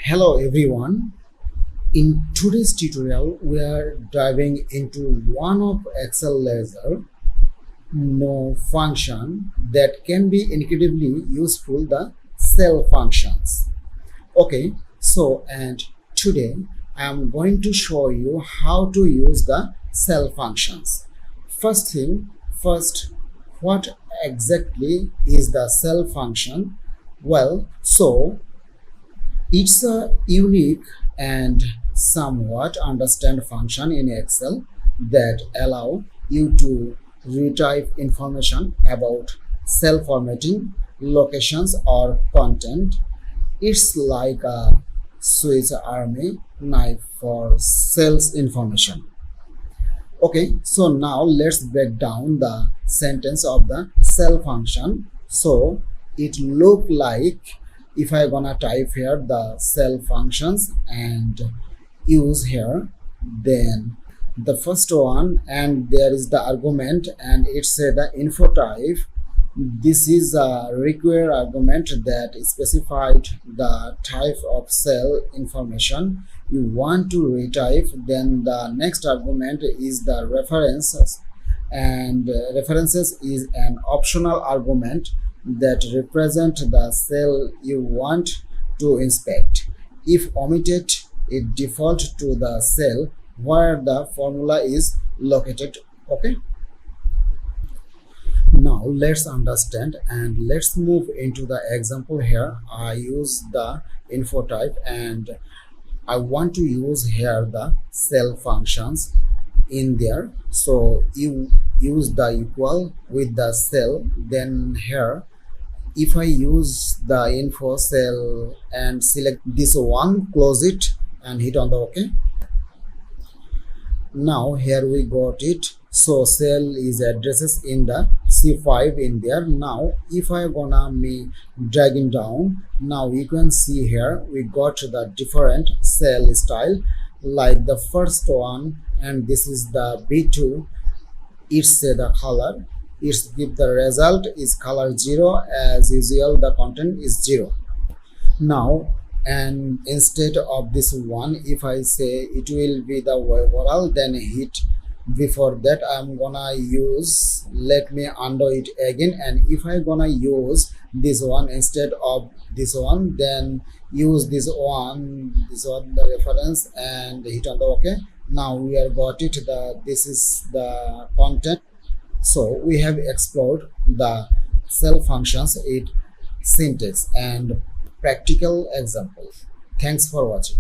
Hello everyone. In today's tutorial, we are diving into one of Excel laser no function that can be incredibly useful, the cell functions. Okay, and today I am going to show you how to use the cell functions. First, what exactly is the cell function? It's a unique and somewhat understand function in Excel that allow you to retrieve information about cell formatting, locations or content. It's like a Swiss Army knife for sales information. Okay, so now let's break down the sentence of the cell function. So it look like, if I gonna type here the cell functions and use here, then the first one, and there is the argument, and it say the info type. This is a required argument that specified the type of cell information you want to retrieve. Then the next argument is the references, and references is an optional argument that represent the cell you want to inspect. If omitted, it default to the cell where the formula is located. Okay, now let's understand and let's move into the example. Here I use the info type and I want to use here the cell functions in there. So you use the equal with the cell. Then here, if I use the info cell and select this one, close it and hit on the OK. Now here we got it. So cell is addresses in the C5 in there. Now if I gonna me dragging down, now you can see here we got the different cell style, like the first one, and this is the B2. It's the color, it's give the result is color 0. As usual, the content is 0. Now, and instead of this one, if I say it will be the overall, then hit. Before that, I'm gonna use, let me undo it again, and if I gonna use this one instead of this one, then use this one the reference, and hit on the OK. Now we have got it, this is the content. So we have explored the cell functions, its syntax and practical example. Thanks for watching.